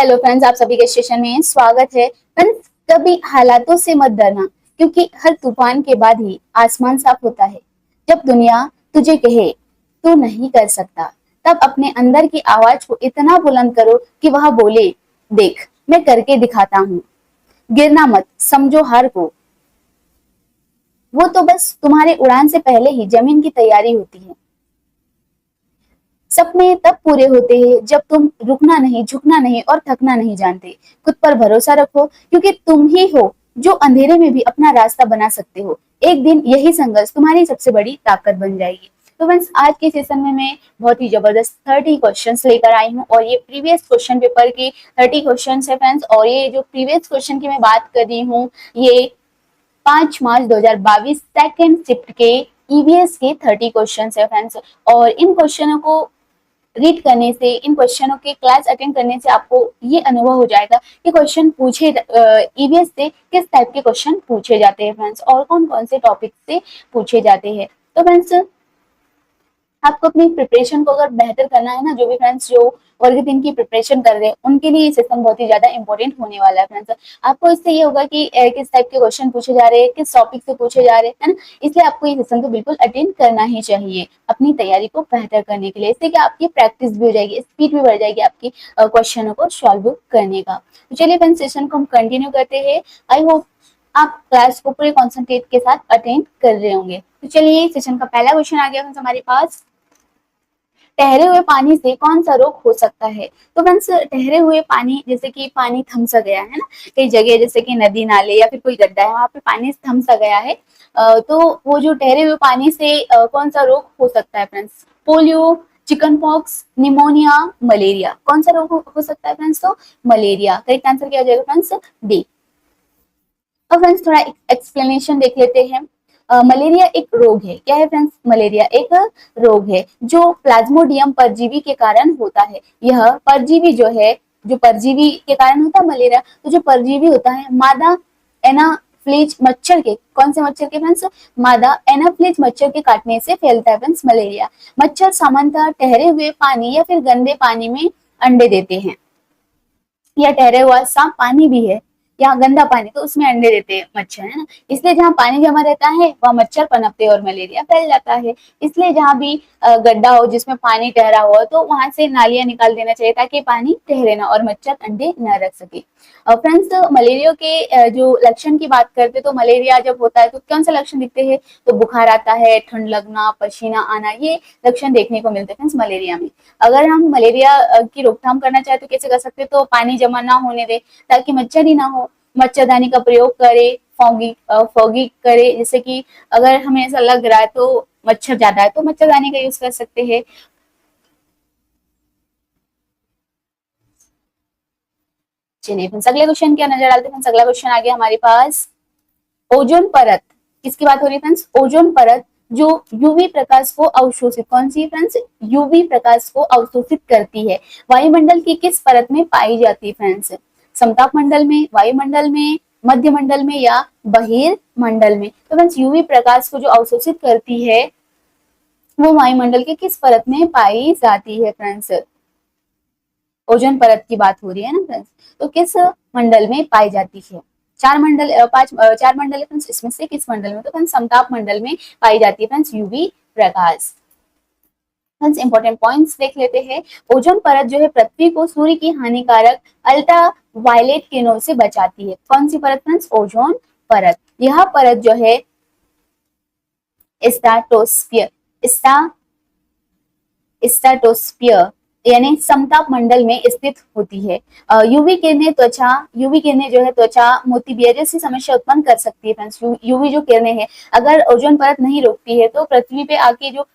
Hello friends, आप सभी के सेशन में स्वागत है। फ्रेंड्स, कभी हालातों से मत डरना, क्योंकि हर तूफान के बाद ही आसमान साफ होता है। जब दुनिया तुझे कहे तू नहीं कर सकता, तब अपने अंदर की आवाज को इतना बुलंद करो कि वह बोले, देख मैं करके दिखाता हूँ। गिरना मत समझो हार को, वो तो बस तुम्हारे उड़ान से पहले ही जमीन की तैयारी होती है। सपने तब पूरे होते हैं जब तुम रुकना नहीं, झुकना नहीं और थकना नहीं जानते। खुद पर भरोसा रखो, क्योंकि तुम ही हो जो अंधेरे में भी अपना रास्ता बना सकते हो। एक दिन यही संघर्ष तुम्हारी सबसे बड़ी ताकत बन जाएगी। तो फ्रेंड्स, आज के सेशन में मैं बहुत ही जबरदस्त 30 क्वेश्चंस लेकर आई हूँ, और ये प्रीवियस क्वेश्चन पेपर के 30 क्वेश्चंस है फ्रेंड्स। और ये जो प्रीवियस क्वेश्चन की मैं बात कर रही हूँ, ये 5 मार्च 2022 सेकेंड शिफ्ट के ईवीएस के 30 क्वेश्चंस है फ्रेंड्स। और इन क्वेश्चनों को रीड करने से, इन क्वेश्चनों के क्लास अटेंड करने से आपको ये अनुभव हो जाएगा कि क्वेश्चन पूछे ईवीएस से किस टाइप के क्वेश्चन पूछे जाते हैं फ्रेंड्स, और कौन कौन से टॉपिक से पूछे जाते हैं। तो फ्रेंड्स, आपको अपनी प्रिपरेशन को अगर बेहतर करना है ना, जो भी फ्रेंड्स जो वर्ग 3 की प्रिपरेशन कर रहे हैं, उनके लिए ये सेशन बहुत ही ज्यादा इंपॉर्टेंट होने वाला है फ्रेंड्स। आपको इससे ये होगा कि किस टाइप के क्वेश्चन पूछे जा रहे हैं, किस टॉपिक से पूछे जा रहे हैं, है ना। इसलिए आपको ये सेशन तो बिल्कुल अटेंड करना ही चाहिए अपनी तैयारी को बेहतर करने के लिए। इससे कि आपकी प्रैक्टिस भी हो जाएगी, स्पीड भी बढ़ जाएगी आपकी क्वेश्चनों को सॉल्व करने का। तो चलिए फ्रेंड्स, सेशन को हम कंटिन्यू करते हैं। आई होप आप क्लास को पूरे कॉन्सेंट्रेट के साथ अटेंड कर रहे होंगे। तो चलिए, सेशन का पहला क्वेश्चन आ गया हमारे पास। ठहरे हुए पानी से कौन सा रोग हो सकता है। तो फ्रेंड्स, ठहरे हुए पानी, जैसे कि पानी थम सा गया है ना, कई जगह जैसे कि नदी नाले या फिर कोई गड्ढा है, वहां पे पानी थम सा गया है, तो वो जो ठहरे हुए पानी से कौन सा रोग हो सकता है friends. Polio, chicken pox, pneumonia, malaria. कौन सा रोग हो सकता है फ्रेंड्स, तो मलेरिया। करेक्ट आंसर क्या हो जाएगा फ्रेंड्स, डी। अब फ्रेंड्स, थोड़ा एक्सप्लेनेशन देख लेते हैं। मलेरिया एक रोग है। क्या है फ्रेंड्स, मलेरिया एक रोग है जो प्लाज्मोडियम परजीवी के कारण होता है। यह परजीवी जो है, जो परजीवी के कारण होता है मलेरिया, तो जो परजीवी होता है मादा एनाफ्लिज मच्छर के, कौन से मच्छर के फ्रेंड्स, मादा एनाफ्लिज मच्छर के काटने से फैलता है फ्रेंड्स मलेरिया। मच्छर सामान्यतः ठहरे हुए पानी या फिर गंदे पानी में अंडे देते हैं, या ठहरे हुआ साफ पानी भी है या गंदा पानी, तो उसमें अंडे देते हैं मच्छर, है ना। इसलिए जहाँ पानी जमा रहता है वहाँ मच्छर पनपते हैं और मलेरिया फैल जाता है। इसलिए जहाँ भी गड्ढा हो जिसमें पानी ठहरा हो, तो वहां से नालियां निकाल देना चाहिए, ताकि पानी ठहरे ना और मच्छर अंडे न रख सके। फ्रेंड्स, मलेरिया के जो लक्षण की बात करते, तो मलेरिया जब होता है तो कौन सा लक्षण दिखते हैं, तो बुखार आता है, ठंड लगना, पसीना आना, ये लक्षण देखने को मिलते हैं फ्रेंड्स मलेरिया में। अगर हम मलेरिया की रोकथाम करना चाहे तो कैसे कर सकते हैं, तो पानी जमा ना होने दे ताकि मच्छर ही ना हो, मच्छरदानी का प्रयोग करे, फॉगी करे, जैसे कि अगर हमें ऐसा लग रहा है तो मच्छर ज्यादा है तो मच्छरदानी का यूज कर सकते हैं। चलिए फ्रेंड्स, अगले क्वेश्चन क्या नजर डालते हैं। अगला क्वेश्चन आ गया हमारे पास। ओजोन परत, किसकी बात हो रही है फ्रेंड्स, ओजोन परत जो यूवी प्रकाश को अवशोषित, कौन सी फ्रेंड्स, यूवी प्रकाश को अवशोषित करती है, वायुमंडल की किस परत में पाई जाती है फ्रेंड्स। समताप मंडल में, वायुमंडल में, मध्य मंडल में या बहिर्मंडल में। तो फ्रेंड्स, यूवी प्रकाश को जो अवशोषित करती है वो वायुमंडल के किस परत में पाई जाती है फ्रेंड्स। ओजोन परत की बात हो रही है ना फ्रेंड्स, तो किस मंडल में पाई जाती है। चार मंडल है फ्रेंड्स, इसमें से किस मंडल में, तो फ्रेंड्स समताप मंडल में पाई जाती है फ्रेंड्स यूवी प्रकाश। फ्रेंड्स, इंपॉर्टेंट पॉइंट्स देख लेते हैं। ओजोन परत जो है पृथ्वी को सूर्य की हानिकारक अल्ट्रा वायलेट किरणों से बचाती है। कौन सी परत फ्रेंड्स, ओजोन परत। यह परत जो है स्ट्रेटोस्फियर, स्ट्रेटोस्फियर यानी समताप मंडल में स्थित होती है। यूवी किरणें जो है त्वचा मोतियाबिंद जैसी समस्या उत्पन्न कर सकती है फ्रेंड्स। यूवी जो किरणें हैं, अगर ओजोन परत नहीं रोकती है तो पृथ्वी पे आके जो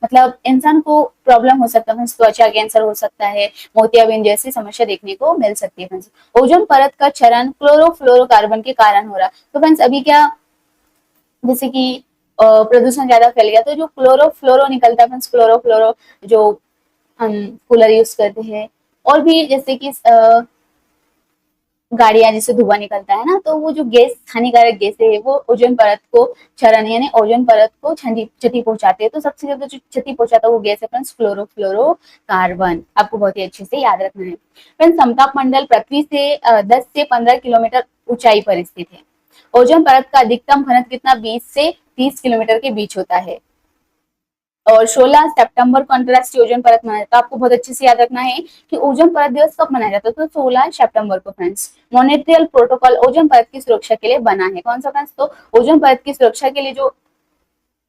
मतलब इंसान को प्रॉब्लम हो सकता है, त्वचा कैंसर हो सकता है, मोतियाबिंद जैसी समस्या देखने को मिल सकती है फ्रेंड्स। ओजोन परत का क्षरण क्लोरोफ्लोरोकार्बन के कारण हो रहा है। तो फ्रेंड्स, अभी क्या, जैसे कि प्रदूषण ज्यादा फैल गया तो जो क्लोरोफ्लोरो निकलता है फ्रेंड्स, क्लोरोफ्लोरो जो हम कूलर यूज करते हैं, और भी जैसे कि गाड़ियां जिससे धुआं निकलता है ना, तो वो जो गैस हानिकारक गैसें है वो ओजोन परत को क्षरण यानी ओजोन परत को क्षति पहुंचाते हैं। तो सबसे ज्यादा जो क्षति पहुंचाता है वो गैस है फ्रेंड्स फ्लोरोफ्लोरोकार्बन। आपको बहुत ही अच्छे से याद रखना है फ्रेंड्स। समताप मंडल पृथ्वी से 10 से 15 किलोमीटर ऊंचाई पर स्थित है। ओजोन परत का अधिकतम घनत्व कितना 20 से 30 किलोमीटर के बीच होता है। और 16 सितंबर को अंतरराष्ट्रीय ओजोन परत मनाया जाता है। आपको बहुत अच्छे से याद रखना है कि ओजोन परत दिवस कब मनाया जाता है, तो 16 सितंबर को फ्रेंड्स। मॉन्ट्रियल प्रोटोकॉल ओजोन परत की सुरक्षा के लिए बना है। कौन सा फ्रेंड्स, तो ओजोन परत की सुरक्षा के लिए जो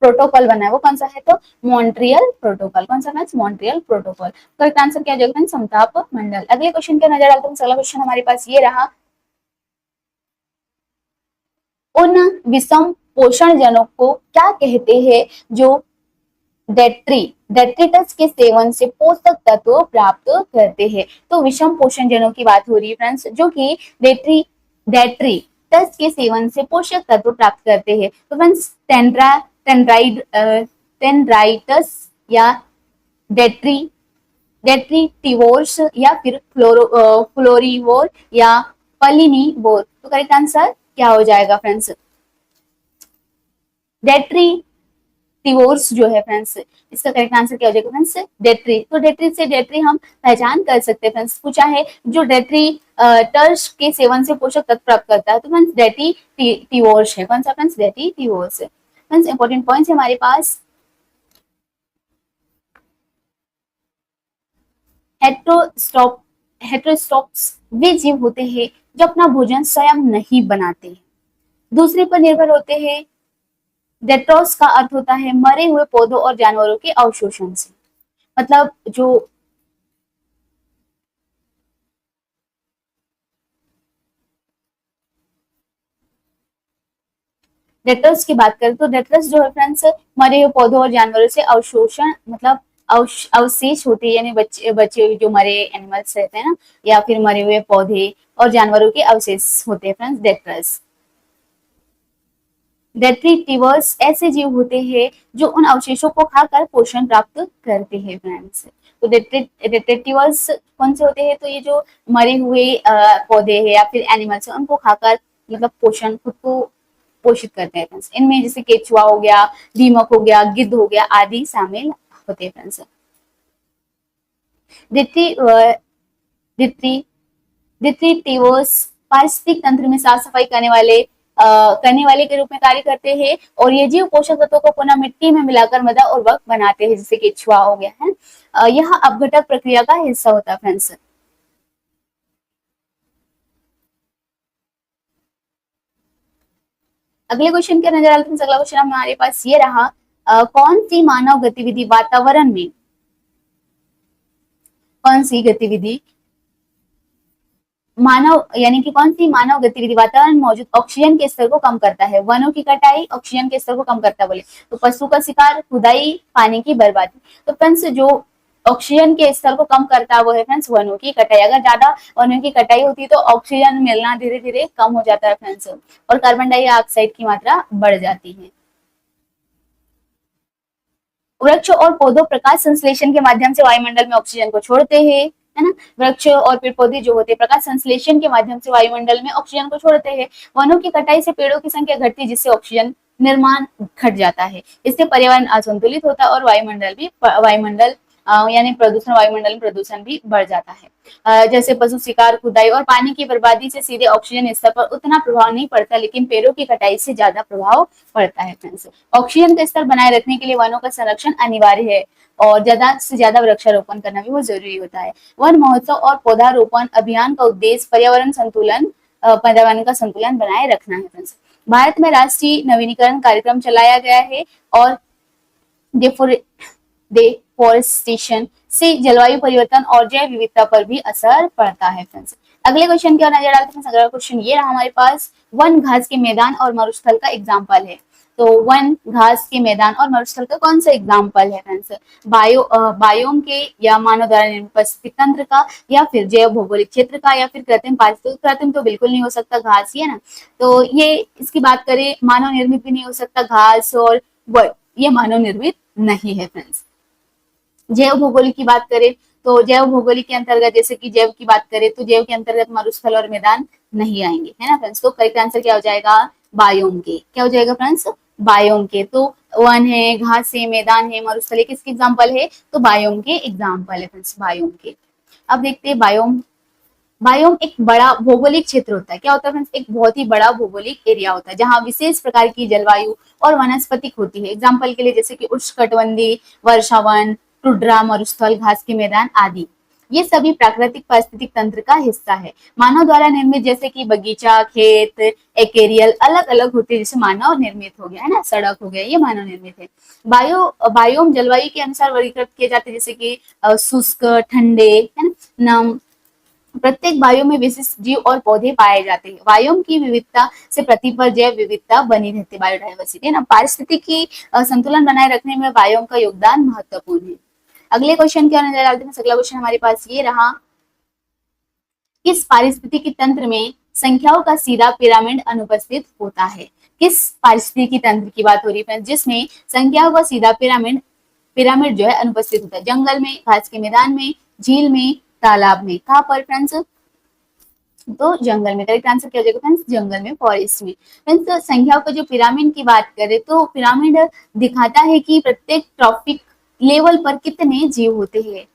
प्रोटोकॉल बना है वो कौन सा है, तो मॉन्ट्रियल प्रोटोकॉल। कौन सा friends, Montreal protocol. Correct answer क्या जाएगा फ्रेंड्स, समताप मंडल। अगले क्वेश्चन का नजर डालते हैं। अगला क्वेश्चन हमारे पास ये रहा, उन विषम पोषण जनों को क्या कहते हैं जो डेट्रिटस के सेवन से पोषक तत्व प्राप्त करते हैं। तो विषम पोषण जनों की बात हो रही है फ्रेंड्स, जो कि डेट्रिटस के सेवन से पोषक तत्व प्राप्त करते हैं। तो फ्रेंड्स टेंड्राइटस या डेट्री डेट्रीटिवोर्स या फिर फ्लोरीवोर या पलिनीवोर। तो करेक्ट आंसर क्या हो जाएगा फ्रेंड्स, डेट्री टिवोर्स जो है फ्रेंड्स, इसका करेक्ट आंसर क्या हो जाएगा फ्रेंड्स, डेट्री। तो डेट्री से डेट्री हम पहचान कर सकते हैं फ्रेंड्स। पूछा है जो डेट्री टर्स के सेवन से पोषक तत्व प्राप्त करता है, तो फ्रेंड्स डेट्री टिवोर्स है। कौन सा फ्रेंड्स, डेट्री टिवोर्स है। फ्रेंड्स इंपॉर्टेंट पॉइंट्स है हमारे पास। हेट्रोस्टॉप्स वे जीव होते हैं जो अपना भोजन स्वयं नहीं बनाते, दूसरे पर निर्भर होते हैं। डेट्रोस का अर्थ होता है मरे हुए पौधों और जानवरों के अवशोषण से। मतलब जो डेट्रस की बात करें तो डेट्रस जो है फ्रेंड्स मरे हुए पौधों और जानवरों से अवशोषण मतलब अवशेष होते हैं, यानी बचे बचे हुए जो मरे एनिमल्स रहते हैं ना, या फिर मरे हुए पौधे और जानवरों के अवशेष होते हैं फ्रेंड्स डेट्रस। डेट्रीटिवर्स ऐसे जीव होते हैं जो उन अवशेषों को खाकर पोषण प्राप्त करते हैं फ्रेंड्स। तो डेट्रीटिवर्स कौन से होते हैं, तो ये जो मरे हुए पौधे हैं या फिर एनिमल्स हैं उनको खाकर मतलब पोषण खुद को पोषित करते हैं फ्रेंड्स। इनमें जैसे केचुआ हो गया, दीमक हो गया, गिद्ध हो गया आदि शामिल होते हैं फ्रेंड्स। डिट्रीटिवर्स पारिस्थितिक तंत्र में साफ सफाई करने वाले के रूप में कार्य करते हैं, और ये जीव पोषक तत्वों को पुनः मिट्टी में मिलाकर मृदा उर्वरक बनाते हैं, जैसे केचुआ हो गया है। यह अपघटक प्रक्रिया का हिस्सा होता है फ्रेंड्स। अगले क्वेश्चन के नजर डालते हैं। अगला क्वेश्चन हमारे पास ये रहा, कौन सी मानव गतिविधि वातावरण में कौन सी गतिविधि मानव यानी कि कौन सी मानव गतिविधि वातावरण में मौजूद ऑक्सीजन के स्तर को कम करता है। वनों की कटाई ऑक्सीजन के स्तर को कम करता है बोले तो पशु का शिकार, खुदाई, पानी की बर्बादी। तो फ्रेंड्स जो ऑक्सीजन के स्तर को कम करता है वो है फ्रेंड्स वनों की कटाई। अगर ज्यादा वनों की कटाई होती है तो ऑक्सीजन मिलना धीरे धीरे कम हो जाता है फ्रेंड्स, और कार्बन डाइऑक्साइड की मात्रा बढ़ जाती है। वृक्ष और पौधों प्रकाश संश्लेषण के माध्यम से वायुमंडल में ऑक्सीजन को छोड़ते हैं, है ना। वृक्ष और पेड़ पौधे जो होते हैं प्रकाश संश्लेषण के माध्यम से वायुमंडल में ऑक्सीजन को छोड़ते हैं। वनों की कटाई से पेड़ों की संख्या घटती है, जिससे ऑक्सीजन निर्माण घट जाता है। इससे पर्यावरण असंतुलित होता है और वायुमंडल यानी प्रदूषण, वायुमंडल में प्रदूषण भी बढ़ जाता है। जैसे पशु शिकार, खुदाई और पानी की बर्बादी से सीधे ऑक्सीजन स्तर पर उतना प्रभाव नहीं पड़ता, लेकिन पेड़ों की कटाई से ज्यादा प्रभाव पड़ता है फ्रेंड्स। ऑक्सीजन का स्तर बनाए रखने के लिए वनों का संरक्षण अनिवार्य है, और ज्यादा से ज्यादा वृक्षारोपण करना भी बहुत जरूरी होता है। वन महोत्सव और पौधारोपण अभियान का उद्देश्य पर्यावरण का संतुलन बनाए रखना है फ्रेंड्स। भारत में राष्ट्रीय नवीनीकरण कार्यक्रम चलाया गया है, और डिफोरेस्टेशन से जलवायु परिवर्तन और जैव विविधता पर भी असर पड़ता है फ्रेंड्स। अगले क्वेश्चन की ओर नजर डालते हैं। अगला क्वेश्चन ये रहा हमारे पास, वन घास के मैदान और मरुस्थल का एग्जाम्पल है। तो वन घास के मैदान और मरुस्थल का कौन सा एग्जाम्पल है फ्रेंड्स, बायोम के, या मानव द्वारा निर्मित पारिस्थितिक तंत्र का, या फिर जैव भौगोलिक क्षेत्र का, या फिर कृत्रिम पारिस्थितिक। कृत्रिम तो बिल्कुल नहीं हो सकता, घास ही है ना। तो ये इसकी बात करें, मानव निर्मित भी नहीं हो सकता घास और वन, ये मानव निर्मित नहीं है फ्रेंड्स। जैव भूगोल की बात करें तो जैव भौगोलिक के अंतर्गत, जैसे कि जैव की बात करें तो जैव के अंतर्गत मरुस्थल और मैदान नहीं आएंगे, है ना फ्रेंड्स। तो करेक्ट आंसर क्या हो जाएगा, बायोम के। क्या हो जाएगा फ्रेंड्स, बायोम के। तो वन है, घास है, मैदान है, मरुस्थल है, किसके एग्जाम्पल है, तो बायोम के एग्जाम्पल है फ्रेंड्स, बायोम के। अब देखते हैं बायोम। बायोम एक बड़ा भौगोलिक क्षेत्र होता है। क्या होता है फ्रेंड्स, एक बहुत ही बड़ा भौगोलिक एरिया होता है जहां विशेष प्रकार की जलवायु और वनस्पतिक होती है। एग्जाम्पल के लिए जैसे कि उष्णकटिबंधीय वर्षावन, टुंड्रा, मरुस्थल, घास के मैदान आदि। ये सभी प्राकृतिक पारिस्थितिक तंत्र का हिस्सा है। मानव द्वारा निर्मित जैसे कि बगीचा, खेत, एकेरियल अलग अलग होते हैं, जैसे मानव निर्मित हो गया है ना, सड़क हो गया, ये मानव निर्मित है। बायोम जलवायु के अनुसार वर्गीकृत किए जाते हैं, जैसे कि शुष्क, ठंडे, है ना, नम। प्रत्येक बायोम में विशिष्ट जीव और पौधे पाए जाते हैं। बायोम की विविधता से पृथ्वी पर जैव विविधता बनी रहती है, बायोडाइवर्सिटी, है ना। पारिस्थितिकी संतुलन बनाए रखने में बायोम का योगदान महत्वपूर्ण है। अगले क्वेश्चन की ओर नजर डालते हैं। अगला क्वेश्चन हमारे पास ये रहा, किस पारिस्थितिकी तंत्र में संख्याओं का सीधा पिरामिड अनुपस्थित होता है। किस पारिस्थितिकी तंत्र की बात हो रही है जिसमें संख्याओं का सीधा पिरामिड पिरामिड जो है अनुपस्थित होता है। जंगल में, घास के मैदान में, झील में, तालाब में। कहाँ पर फ्रेंड्स, तो जंगल में। करेक्ट आंसर क्या हो जाएगा फ्रेंड्स, जंगल में, फॉरेस्ट में। फ्रेंड्स संख्याओं का जो पिरामिड की बात करें तो पिरामिड दिखाता है कि प्रत्येक ट्रॉफिक लेवल पर कितने जीव होते हैं,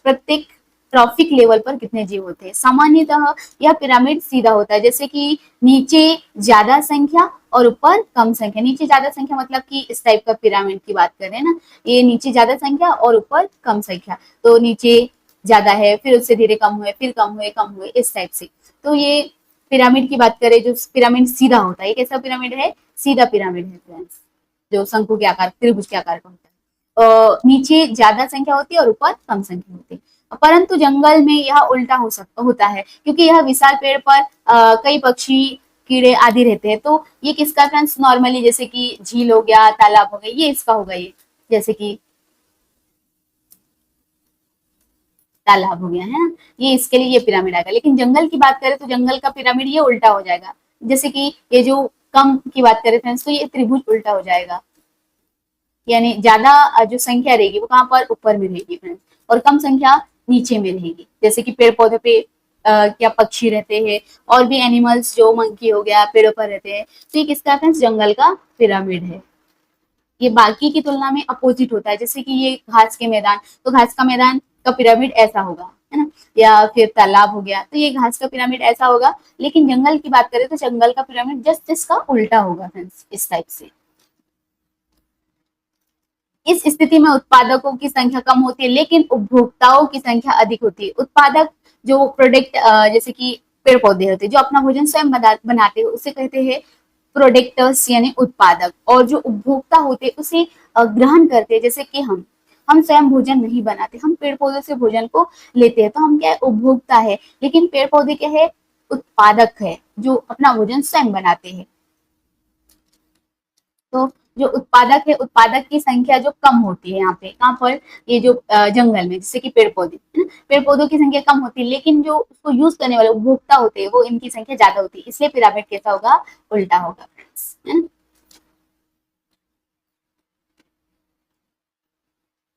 प्रत्येक ट्रॉफिक लेवल पर कितने जीव होते हैं। सामान्यतः यह पिरामिड सीधा होता है, जैसे कि नीचे ज्यादा संख्या और ऊपर कम संख्या। नीचे ज्यादा संख्या मतलब कि इस टाइप का पिरामिड की बात करें ना, ये नीचे ज्यादा संख्या और ऊपर कम संख्या, तो नीचे ज्यादा है, फिर उससे धीरे कम हुए, फिर कम हुए, कम हुए, इस टाइप से। तो ये पिरामिड की बात करें, जो पिरामिड सीधा होता है, ये कैसा पिरामिड है, सीधा पिरामिड है फ्रेंड्स, जो शंकु के आकार, त्रिभुज के आकार का होता है। नीचे ज्यादा संख्या होती है और ऊपर कम संख्या होती है। परंतु जंगल में यह उल्टा होता है, क्योंकि यह विशाल पेड़ पर कई पक्षी, कीड़े आदि रहते हैं। तो ये किसका फ्रेंड्स, नॉर्मली जैसे कि झील हो गया, तालाब हो गया, ये इसका होगा, ये जैसे कि तालाब हो गया, है ना, ये इसके लिए ये पिरामिड आएगा। लेकिन जंगल की बात करें तो जंगल का पिरामिड ये उल्टा हो जाएगा। जैसे कि ये जो कम की बात करें फ्रेंड्स, तो ये त्रिभुज उल्टा हो जाएगा, यानी ज्यादा जो संख्या रहेगी वो कहाँ पर, ऊपर में रहेगी फ्रेंड्स, और कम संख्या नीचे में रहेगी। जैसे कि पेड़ पौधे पे क्या पक्षी रहते हैं, और भी एनिमल्स, जो मंकी हो गया, पेड़ों पर रहते हैं। तो ये किसका फ्रेंड्स, जंगल का पिरामिड है। ये बाकी की तुलना में अपोजिट होता है। जैसे कि ये घास के मैदान, तो घास का मैदान का पिरामिड ऐसा होगा, है ना, या फिर तालाब हो गया, तो ये घास का पिरामिड ऐसा होगा। लेकिन जंगल की बात करें तो जंगल का पिरामिड जस्ट इसका उल्टा होगा फ्रेंड्स, इस टाइप से। इस स्थिति में उत्पादकों की संख्या कम होती है, लेकिन उपभोक्ताओं की संख्या अधिक होती है। उत्पादक जो प्रोडक्ट, जैसे कि पेड़ पौधे होते हैं जो अपना भोजन स्वयं बनाते हैं, उसे कहते हैं प्रोडक्टर्स, यानी उत्पादक। और जो उपभोक्ता होते हैं उसे ग्रहण करते हैं, जैसे कि हम स्वयं भोजन नहीं बनाते, हम पेड़ पौधे से भोजन को लेते हैं, तो हम क्या है, उपभोक्ता है। लेकिन पेड़ पौधे क्या है, उत्पादक है, जो अपना भोजन स्वयं बनाते हैं। तो जो उत्पादक है, उत्पादक की संख्या जो कम होती है यहाँ पे, कहाँ पर, ये जो जंगल में, जैसे कि पेड़ पौधे, है ना, पेड़ पौधों की संख्या कम होती है, लेकिन जो उसको यूज करने वाले उपभोक्ता होते हैं वो इनकी संख्या ज्यादा होती है, इसलिए पिरामिड कैसा होगा, उल्टा होगा फ्रेंड्स, है ना।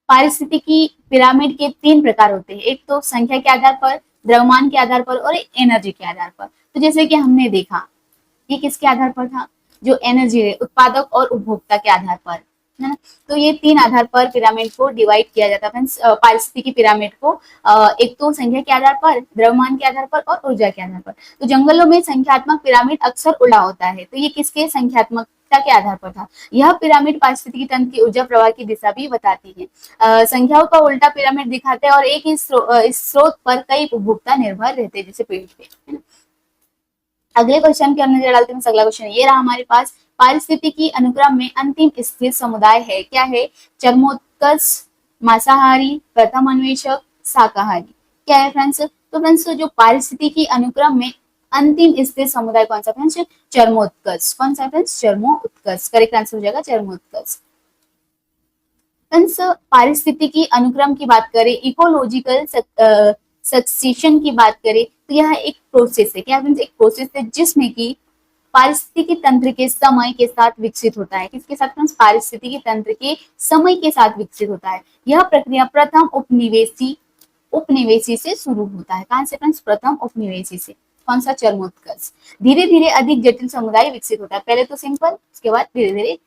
पारिस्थितिकी पिरामिड के 3 प्रकार होते हैं, एक तो संख्या के आधार पर, द्रव्यमान के आधार पर, और एनर्जी के आधार पर। तो जैसे कि हमने देखा, ये किसके आधार पर था, जो एनर्जी है, उत्पादक और उपभोक्ता के आधार पर, है ना। तो ये 3 आधार पर पिरामिड को डिवाइड किया जाता है पारिस्थितिकी पिरामिड को। एक तो संख्या के आधार पर, द्रव्यमान के आधार पर, और ऊर्जा के आधार पर। तो जंगलों में संख्यात्मक पिरामिड अक्सर उड़ा होता है, तो ये किसके संख्यात्मकता के आधार पर था। यह पिरामिड पारिस्थितिकी तंत्र की ऊर्जा प्रवाह की दिशा भी बताती है। संख्याओं का उल्टा पिरामिड दिखाते हैं, और एक ही इस स्रोत पर कई उपभोक्ता निर्भर रहते हैं, जैसे पेड़ पे, है ना। अगले क्वेश्चन के अंदर नजर डालते हैं। अगला क्वेश्चन ये रहा हमारे पास, पारिस्थितिकी अनुक्रम में अंतिम स्थिर समुदाय है, क्या है, चरमोत्कर्ष, मांसाहारी, प्रथम अन्वेषक, शाकाहारी। क्या है फ्रेंड्स, तो फ्रेंड्स जो पारिस्थितिकी अनुक्रम में अंतिम स्थिर समुदाय कौन सा फ्रेंड्स, चरमोत्कर्ष। कौन सा फ्रेंड्स, चरमोत्कर्ष। करेक्ट आंसर हो जाएगा चरमोत्कर्ष। फ्रेंड्स पारिस्थितिकी अनुक्रम की बात करें, इकोलॉजिकल सक्सेशन की बात करें, तो यह एक प्रोसेस है। क्या फ्रेंड्स, एक प्रोसेस है जिसमें कि पारिस्थितिकी तंत्र के समय के साथ विकसित होता है। किसके साथ फ्रेंड्स, पारिस्थितिकी तंत्र के समय के साथ विकसित होता है। यह प्रक्रिया प्रथम उपनिवेशी उपनिवेशी से शुरू होता है। कहां से फ्रेंड्स? प्रथम उपनिवेशी से। कौन सा? चरमोत्कर्ष। धीरे धीरे अधिक जटिल समुदाय विकसित होता है। पहले तो सिंपल, उसके बाद धीरे धीरे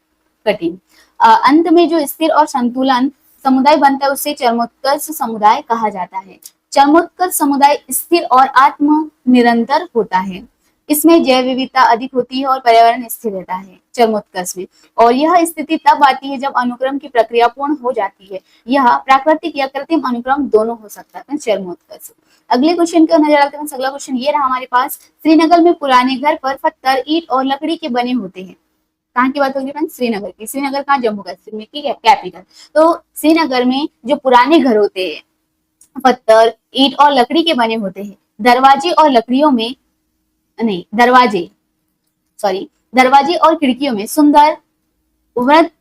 कठिन। अंत में जो स्थिर और संतुलन समुदाय बनता है उसे चरमोत्कर्ष समुदाय कहा जाता है। चरमोत्कर्ष समुदाय स्थिर और आत्म निरंतर होता है। इसमें जैव विविधता अधिक होती है और पर्यावरण स्थिर रहता है चरमोत्कर्ष में। और यह स्थिति तब आती है जब अनुक्रम की प्रक्रिया पूर्ण हो जाती है। यह प्राकृतिक या कृत्रिम अनुक्रम दोनों हो सकता है चरमोत्कर्ष। अगले क्वेश्चन की नजर डालते हैं। अगला क्वेश्चन ये रहा हमारे पास। श्रीनगर में पुराने घर पर पत्थर, ईंट और लकड़ी के बने होते हैं। कहाँ की बात होगी फ्रेंड्स? श्रीनगर की। श्रीनगर कहाँ? जम्मू कश्मीर की कैपिटल। तो श्रीनगर में जो पुराने घर होते हैं पत्थर, ईंट और लकड़ी के बने होते हैं। दरवाजे और लकड़ियों में नहीं, दरवाजे और खिड़कियों में सुंदर वृत्त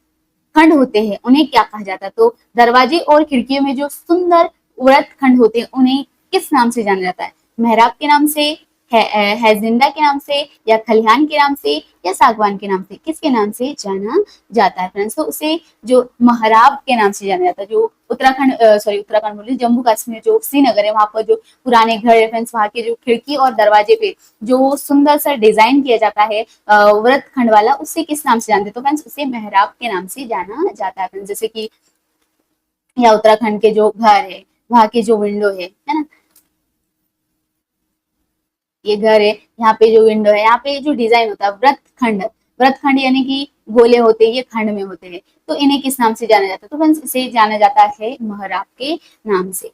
खंड होते हैं, उन्हें क्या कहा जाता है? तो दरवाजे और खिड़कियों में जो सुंदर वृत्त खंड होते हैं उन्हें किस नाम से जाना जाता है? मेहराब के नाम से, हैजिंदा के नाम से, या खलिहान के नाम से, या सागवान के नाम से? किसके नाम से जाना जाता है फ्रेंड्स? तो उसे जो महराब के नाम से जाना जाता है। जो उत्तराखंड बोली, जम्मू कश्मीर जो श्रीनगर है वहां पर जो पुराने घर है फ्रेंड्स, वहां के जो खिड़की और दरवाजे पे जो सुंदर सा डिजाइन किया जाता है वृत्त खंड वाला, उससे किस नाम से जानते हैं? तो फ्रेंड्स उसे मेहराब के नाम से जाना जाता है फ्रेंड्स। जैसे कि या उत्तराखंड के जो घर है वहां के जो विंडो है ना, ये घर है, यहाँ पे जो विंडो है, यहाँ पे जो डिजाइन होता है वृत्त खंड यानी कि गोले होते हैं, ये खंड में होते हैं, तो इन्हें किस नाम से जाना जाता है? तो फ्रेंड्स इसे जाना जाता है महराब के नाम से।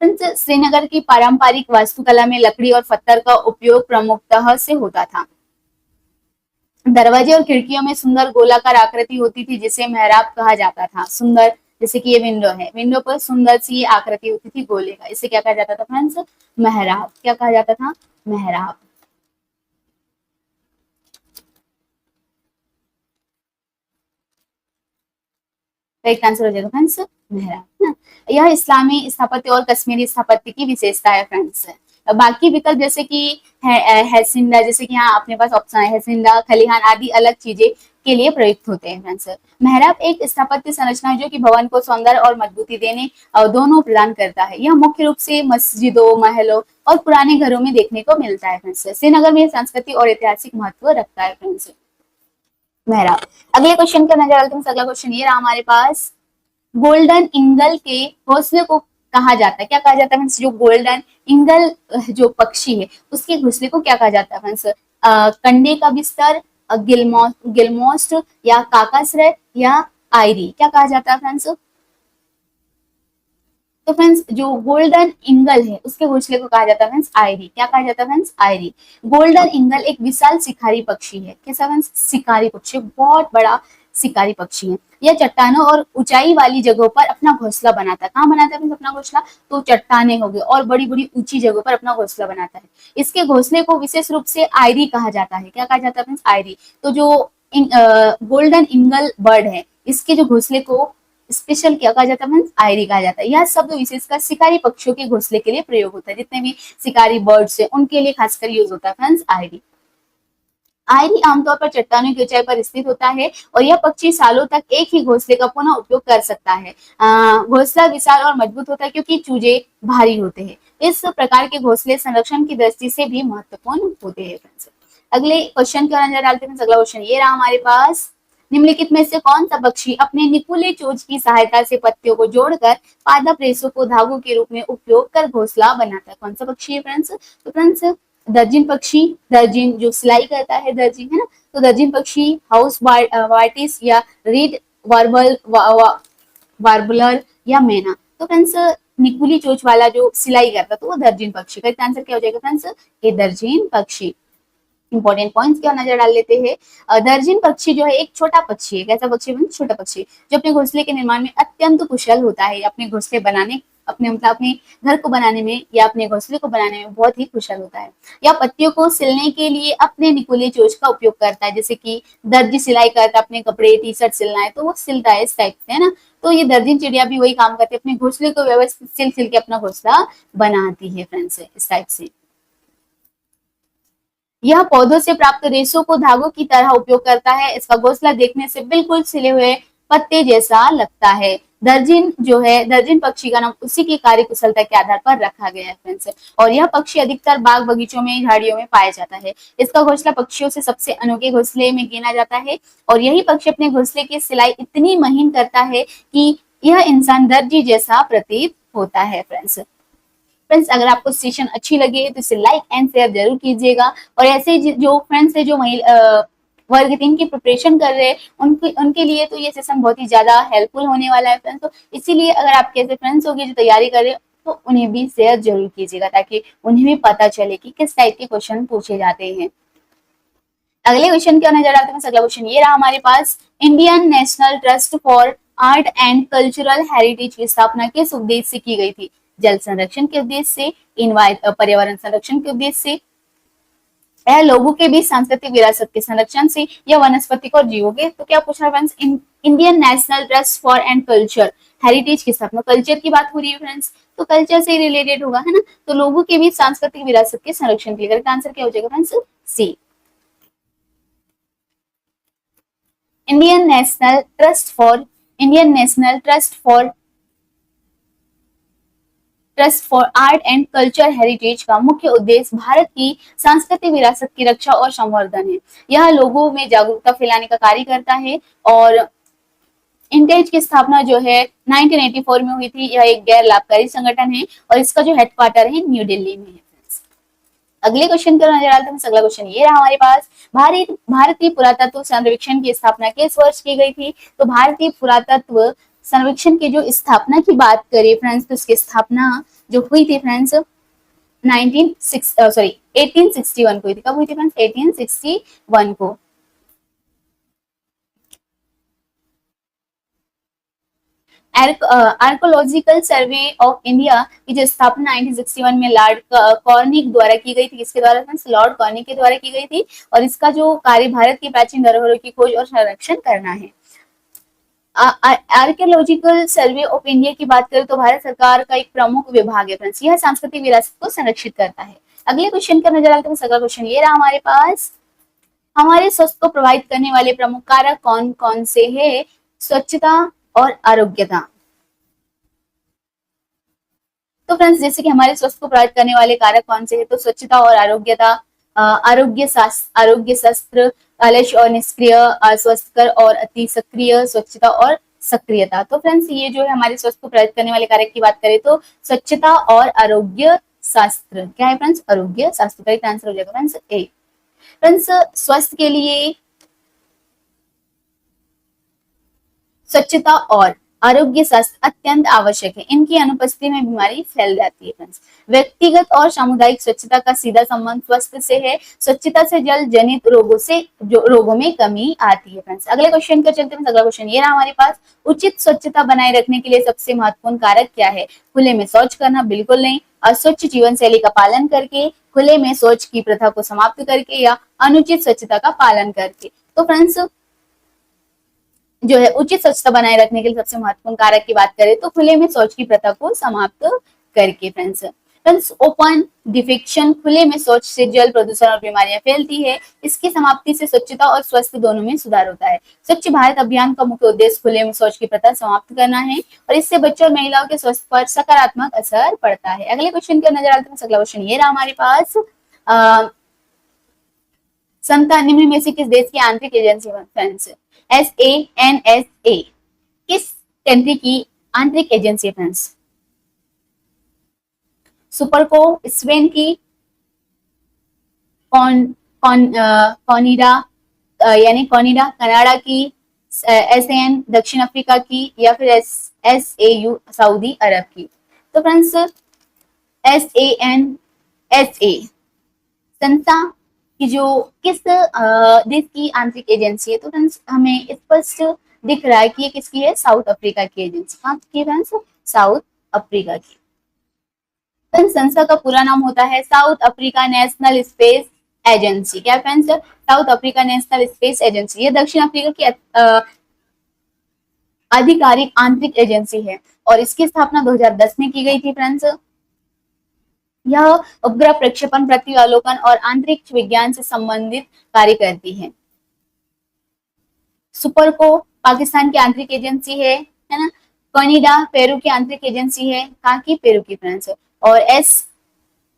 फ्रेंड्स श्रीनगर की पारंपरिक वास्तुकला में लकड़ी और पत्थर का उपयोग प्रमुखतः से होता था। दरवाजे और खिड़कियों में सुंदर गोलाकार आकृति होती थी जिसे मेहराब कहा जाता था। सुंदर, जैसे कि ये विंडो है, विंडो पर सुंदर सी आकृति होती थी गोले का, इसे क्या कहा जाता था फ्रेंड्स? मेहराब। क्या कहा जाता था? मेहराब। राइट आंसर हो जाएगा फ्रेंड्स मेहराब। यह इस्लामी स्थापत्य और कश्मीरी स्थापत्य की विशेषता है फ्रेंड्स। बाकी विकल्प जैसे कि हैसिंडा, जैसे कि यहाँ अपने पास ऑप्शन है हैसिंडा, खलिहान आदि अलग चीजें के लिए प्रयुक्त होते हैं फ्रेंड्स। मेहराब एक स्थापत्य संरचना है जो कि भवन को सौंदर्य और मजबूती देने दोनों प्रदान करता है। यह मुख्य रूप से मस्जिदों, महलों और पुराने घरों में देखने को मिलता है फ्रेंड्स। श्रीनगर में सांस्कृतिक और ऐतिहासिक महत्व रखता है फ्रेंड्स मेहराब। अगले क्वेश्चन का नजर डालते हैं। अगला क्वेश्चन ये रहा हमारे पास। गोल्डन ईगल के घोंसले को कहा जाता है? क्या कहा जाता है? जो गोल्डन ईगल जो पक्षी है उसके घोंसले को क्या कहा जाता है फ्रेंड्स? कंडे का बिस्तर, गिलमोस्ट, या काकाश्रय, या आयरी? क्या कहा जाता है फ्रेंड्स? तो फ्रेंड्स जो गोल्डन ईगल है उसके घोंसले को कहा जाता है फ्रेंड्स आयरी। क्या कहा जाता है फ्रेंड्स? आयरी। गोल्डन ईगल एक विशाल शिकारी पक्षी है। कैसा फ्रेंड्स? शिकारी पक्षी, बहुत बड़ा शिकारी पक्षी है। यह चट्टानों और ऊंचाई वाली जगहों पर अपना घोंसला बनाता है। कहाँ बनाता है अपना घोंसला? तो चट्टाने हो गए और बड़ी बड़ी ऊंची जगहों पर अपना घोंसला बनाता है। इसके घोंसले को विशेष रूप से आयरी कहा जाता है। क्या कहा जाता है फ्रेंड्स? आयरी। तो जो गोल्डन ईगल बर्ड है इसके जो घोंसले को स्पेशल क्या कहा जाता है? आयरी कहा जाता है। यह शब्द विशेषकर शिकारी पक्षियों के घोंसले के लिए प्रयोग होता है। जितने भी शिकारी बर्ड्स है उनके लिए खासकर यूज होता है फ्रेंड्स आयरी। आयरी आमतौर पर चट्टानों की ऊंचाई पर स्थित होता है और यह पक्षी सालों तक एक ही घोंसले का पुनः उपयोग कर सकता है। घोंसला विशाल और मजबूत होता है क्योंकि चूजे भारी होते हैं। इस प्रकार के घोंसले संरक्षण की दृष्टि से भी महत्वपूर्ण होते हैं। अगले क्वेश्चन की नजर डालते हैं। अगला क्वेश्चन ये रहा हमारे पास। निम्नलिखित में से कौन सा पक्षी अपने निकुले चोंच की सहायता से पत्तियों को जोड़कर पादप रेशों को धागों के रूप में उपयोग कर घोंसला बनाता है? कौन सा पक्षी है फ्रेंड्स? तो फ्रेंड्स दर्जिन पक्षी, दर्जिन जो सिलाई करता है दर्जिन है ना, तो दर्जिन पक्षी, हाउस वार्टिस, या रीड वार्बलर, या मैना? तो फ्रेंड्स निकुली चोंच वाला जो सिलाई करता तो वो दर्जिन पक्षी का। आंसर क्या हो जाएगा फ्रेंड्स? ये दर्जिन पक्षी। इंपॉर्टेंट पॉइंट्स क्या नजर डाल लेते हैं। दर्जिन पक्षी जो है एक छोटा पक्षी है। कैसा पक्षी है? छोटा पक्षी जो अपने घोंसले के निर्माण में अत्यंत कुशल होता है। अपने घोंसले बनाने, अपने मतलब अपने घर को बनाने में या अपने घोंसले को बनाने में बहुत ही कुशल होता है। या पत्तियों को सिलने के लिए अपने निकुले चोंच का उपयोग करता है। जैसे कि दर्जी सिलाई करता है, अपने कपड़े टी शर्ट सिलना है तो वो सिलता है इस टाइप से, है ना। तो ये दर्जन चिड़िया भी वही काम करते हैं, अपने घोंसले को व्यवस्थित सिल सिल के अपना घोंसला बनाती है फ्रेंड्स इस टाइप से। यह पौधों से प्राप्त रेशों को धागों की तरह उपयोग करता है। इसका घोंसला देखने से बिल्कुल सिले हुए पत्ते जैसा लगता है। दर्जिन जो है, दर्जिन पक्षी का नाम उसी की कार्य कुशलता के आधार पर रखा गया है फ्रेंड्स। और यह पक्षी अधिकतर बाग बगीचों में, झाड़ियों में पाया जाता है। इसका घोंसला पक्षियों से सबसे अनोखे घोंसले में गिना जाता है और यही पक्षी अपने घोंसले की सिलाई इतनी महीन करता है कि यह इंसान दर्जी जैसा प्रतीत होता है फ्रेंड्स। फ्रेंड्स, अगर आपको सेशन अच्छी लगे तो इसे लाइक एंड शेयर जरूर कीजिएगा और ऐसे जो फ्रेंड्स है जो वर्ग 3 की प्रिपरेशन कर रहे हैं उनके लिए तो ये सेशन बहुत ही ज्यादा हेल्पफुल होने वाला है फ्रेंड्स। तो इसीलिए अगर आपके ऐसे फ्रेंड्स होंगे जो तैयारी कर रहे हैं तो उन्हें भी शेयर जरूर कीजिएगा ताकि उन्हें भी पता चले कि किस टाइप के क्वेश्चन पूछे जाते हैं। अगले क्वेश्चन क्या नजर आते हैं? अगला क्वेश्चन ये रहा हमारे पास, Indian National Trust for Art and Cultural Heritage की स्थापना किस उद्देश्य से की गई थी? जल संरक्षण के उद्देश्य से, पर्यावरण संरक्षण के उद्देश्य से, यह लोगों के बीच सांस्कृतिक विरासत के संरक्षण से, या वनस्पतिक और जीवों के? तो क्या पूछ रहा है friends, Indian National Trust for and Culture heritage की स्थापना, कल्चर की बात हो रही है फ्रेंड्स, तो कल्चर से रिलेटेड होगा, है ना। तो लोगों के बीच सांस्कृतिक विरासत के संरक्षण के लिए करेक्ट आंसर क्या हो जाएगा friends? C. Indian National Trust for Indian National Trust for Art and Culture Heritage का मुख्य उद्देश्य भारत की सांस्कृतिक विरासत की रक्षा और संवर्धन है। यह लोगों में जागरूकता फैलाने का कार्य करता है और इंटेज की स्थापना जो है 1984 में हुई थी। यह एक गैर लाभकारी संगठन है और इसका जो हेडक्वार्टर है न्यू दिल्ली में है। अगले क्वेश्चन का नजर आते हैं। अगला क्वेश्चन ये रहा हमारे पास, भारतीय पुरातत्व सर्वेक्षण की स्थापना किस वर्ष की गई थी? तो भारतीय पुरातत्व सर्वेक्षण की जो स्थापना की बात करें फ्रेंड्स, तो इसकी स्थापना जो हुई थी फ्रेंड्स 1861 को हुई थी। कब हुई थी फ्रेंड्स? 1861 को। आर्कोलॉजिकल सर्वे ऑफ इंडिया की जो स्थापना 1961 में लॉर्ड कॉर्निक द्वारा की गई थी। किसके द्वारा फ्रेंड्स? लॉर्ड कॉर्निक के द्वारा की गई थी और इसका जो कार्य भारत की प्राचीन धरोहरों की खोज और संरक्षण करना है। आर्कियोलॉजिकल सर्वे ऑफ इंडिया की बात करें तो भारत सरकार का एक प्रमुख विभाग है फ्रेंड्स। यह सांस्कृतिक विरासत को संरक्षित करता है। अगले क्वेश्चन का नजर आते हैं। अगला क्वेश्चन ये रहा हमारे पास, हमारे स्वास्थ्य को प्रभावित करने वाले प्रमुख कारक कौन कौन से है? स्वच्छता और आरोग्यता। तो फ्रेंड्स, जैसे कि हमारे स्वास्थ्य को प्रभावित करने वाले कारक कौन से हैं? तो स्वच्छता और आरोग्यता, आरोग्य शास्त्र, आलस्य और निष्क्रिय, अस्वस्थकर और अति सक्रिय, स्वच्छता और सक्रियता। तो फ्रेंड्स, ये जो है हमारे स्वास्थ्य को प्रभावित करने वाले कारक की बात करें तो स्वच्छता और आरोग्य शास्त्र। क्या है फ्रेंड्स? आरोग्य शास्त्र। करेक्ट आंसर हो जाएगा फ्रेंड्स ए। फ्रेंड्स, स्वास्थ्य के लिए स्वच्छता और आरोग्य शास्त्र अत्यंत आवश्यक है। इनकी अनुपस्थिति में बीमारी फैल जाती है फ्रेंड्स। व्यक्तिगत और सामुदायिक स्वच्छता का सीधा संबंध स्वास्थ्य से है। स्वच्छता से जल जनित रोगों में कमी आती है फ्रेंड्स। अगले क्वेश्चन का चलते हैं। अगला क्वेश्चन ये रहा हमारे पास, उचित स्वच्छता बनाए रखने के लिए सबसे महत्वपूर्ण कारक क्या है? खुले में शौच करना? बिल्कुल नहीं। अस्वच्छ जीवन शैली का पालन करके, खुले में शौच की प्रथा को समाप्त करके, या अनुचित स्वच्छता का पालन करके। तो फ्रेंड्स, जो है उचित स्वच्छता बनाए रखने के लिए सबसे महत्वपूर्ण कारक की बात करें तो खुले में शौच की प्रथा को समाप्त करके फ्रेंड्स। ओपन डिफेक्शन, खुले में शौच से जल प्रदूषण और बीमारियां फैलती है। इसकी समाप्ति से स्वच्छता और स्वास्थ्य दोनों में सुधार होता है। स्वच्छ भारत अभियान का मुख्य उद्देश्य खुले में शौच की प्रथा समाप्त करना है और इससे बच्चों और महिलाओं के स्वास्थ्य पर सकारात्मक असर पड़ता है। अगले क्वेश्चन की नजर आते हैं। अगला क्वेश्चन ये रहा हमारे पास, संस्था निम्न में से किस देश की आंतरिक एजेंसी फ्रेंड्स? SANSA किस कंट्री की आंतरिक एजेंसी है फ्रेंड्स? सुपरको स्पेन की, कॉनिडा यानी कॉनिडा कनाडा की, SAN दक्षिण अफ्रीका की, या फिर SAU सऊदी अरब की? तो फ्रेंड्स, SANSA संस्था कि जो किस देश की आंतरिक एजेंसी है? तो फ्रेंड्स, हमें स्पष्ट दिख रहा है कि ये किसकी है? साउथ अफ्रीका की एजेंसी। कहाँ की फ्रेंड्स? साउथ अफ्रीका की। फ्रेंड्स, संस्था का पूरा नाम होता है South Africa National Space Agency. क्या friends? South Africa National Space Agency. ये दक्षिण अफ्रीका की आधिकारिक आंतरिक एजेंसी है और इसकी स्थापना 2010 में की गई थी फ्रेंड्स। यह उपग्रह प्रक्षेपण, प्रतिअवलोकन और अंतरिक्ष विज्ञान से संबंधित कार्य करती है। सुपरको पाकिस्तान की आंतरिक एजेंसी है ना। कॉनिडा पेरू की आंतरिक एजेंसी है, कहाँ की? पेरू की फ्रेंड्स। और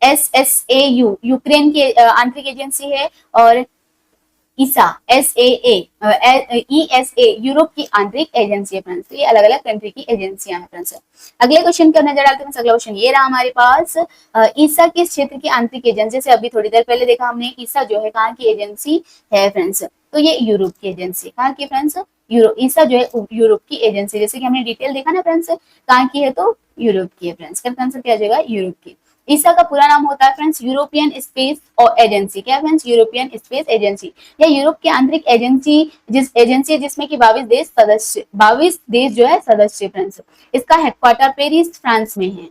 SSAU यूक्रेन की आंतरिक एजेंसी है। और ईसा ESA यूरोप की आंतरिक एजेंसी है फ्रेंड्स। ये अलग अलग कंट्री की एजेंसियां हैं फ्रेंड्स। अगले क्वेश्चन की नजर डालते हैं। अगला क्वेश्चन ये रहा हमारे पास, ईसा किस क्षेत्र की आंतरिक एजेंसी? जैसे अभी थोड़ी देर पहले देखा हमने, ईसा जो है कहाँ की एजेंसी है फ्रेंड्स? तो ये यूरोप की एजेंसी, कहाँ की फ्रेंड्स? यूरोप। ईसा जो है यूरोप की एजेंसी, जैसे कि हमने डिटेल देखा ना फ्रेंड्स, कहाँ की है? तो यूरोप की है फ्रेंड्स। इसका आंसर क्या आ जाएगा? यूरोप की। ईसा का पूरा नाम होता है फ्रेंड्स यूरोपियन स्पेस एजेंसी। क्या फ्रेंड्स? यूरोपियन स्पेस एजेंसी, या यूरोप की आंतरिक एजेंसी, एजेंसी है जिसमें कि 22 देश जो है सदस्य फ्रेंड्स। इसका हेडक्वार्टर पेरिस फ्रांस में है।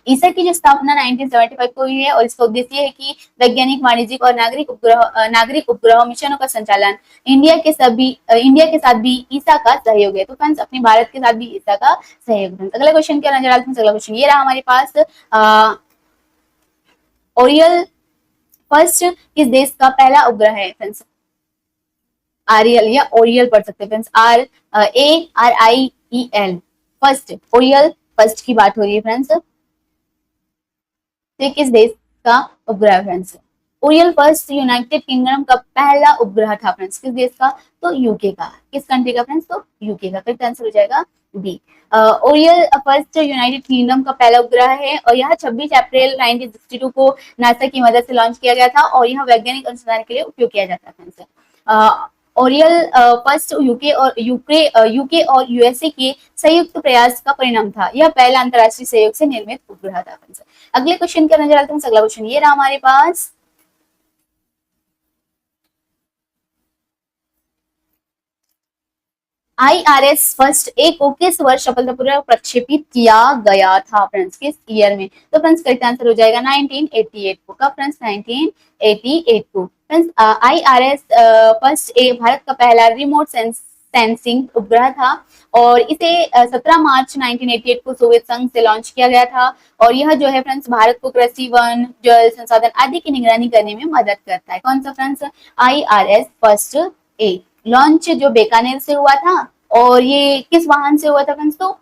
ईसा की जो स्थापना 1975 को हुई है और इसका उद्देश्य है कि वैज्ञानिक, वाणिज्यिक और नागरिक उपग्रह मिशनों का संचालन इंडिया के साथ भी ईसा का सहयोग है। तो फ्रेंड्स अपने भारत के साथ भी ईसा का सहयोग है। अगला क्वेश्चन क्या नजर आता है? अगला क्वेश्चन ये रहा हमारे पास, ओरियल फर्स्ट किस देश का पहला उपग्रह है फ्रेंड्स? आरियल या ओरियल पढ़ सकते हैं friends, ARIEL first, Oryol first की बात हो रही है फ्रेंड्स। तो किस देश का उपग्रह friends? Oryol first United Kingdom का पहला उपग्रह था फ्रेंड्स। किस देश का? तो यूके का। किस कंट्री का फ्रेंड्स? तो यूके का। करेक्ट आंसर हो जाएगा B. Ariel first United Kingdom का पहला उपग्रह है और यह 26 अप्रैल 1962 को नासा की मदद से लॉन्च किया गया था और यह वैज्ञानिक अनुसंधान के लिए उपयोग किया जाता है फ्रेंड्स। ओरियल फर्स्ट यूके और यूएसए के संयुक्त प्रयास का परिणाम था। यह पहला अंतरराष्ट्रीय सहयोग से निर्मित उपग्रह था फ्रेंड्स। अगले क्वेश्चन का नजर डालते हैं। अगला क्वेश्चन ये रहा हमारे पास, IRS फर्स्ट ए को किस वर्ष सफलतापूर्वक प्रक्षेपित किया गया था फ्रेंड्स? किस ईयर में? तो फ्रेंड्स करेक्ट आंसर हो जाएगा 1988 को। कब फ्रेंड्स? 1988 को। Friends IRS first A Bharat का पहला रिमोट सेंसिंग उपग्रह था और इसे 17 मार्च 1988 को सोवियत संघ से लॉन्च किया गया था और यह जो है फ्रेंड्स भारत को कृषि, वन, जल संसाधन आदि की निगरानी करने में मदद करता है। कौन सा friends? IRS first A. Launch जो बीकानेर से हुआ था और ये किस वाहन से हुआ था फ्रेंड्स? तो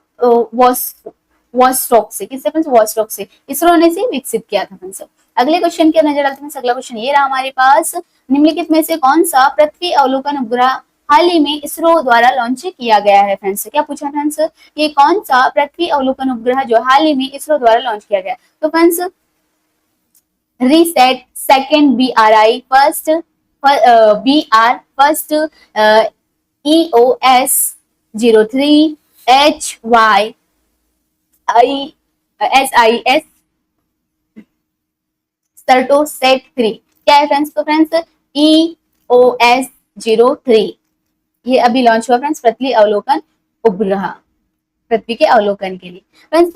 वॉस्टॉक से। किससे फ्रेंड्स? वॉस्टॉक से। इसरो ने इसे विकसित किया था फ्रेंड्स। अगले क्वेश्चन की नजर डालते हैं। अगला क्वेश्चन ये रहा हमारे पास, निम्नलिखित में से कौन सा पृथ्वी अवलोकन उपग्रह हाल ही में इसरो द्वारा लॉन्च किया गया है फ्रेंड्स? क्या पूछा फ्रेंड्स? ये कौन सा पृथ्वी अवलोकन उपग्रह जो हाल ही में इसरो द्वारा लॉन्च किया गया? तो friends reset second, BRI first, BR first, EOS-03, HYSIS सर्टोसेट 3। क्या है फ्रेंड्स? तो फ्रेंड्स EOS-03 ये अभी लॉन्च हुआ फ्रेंड्स, पृथ्वी अवलोकन उपग्रह, पृथ्वी के अवलोकन के लिए। फ्रेंड्स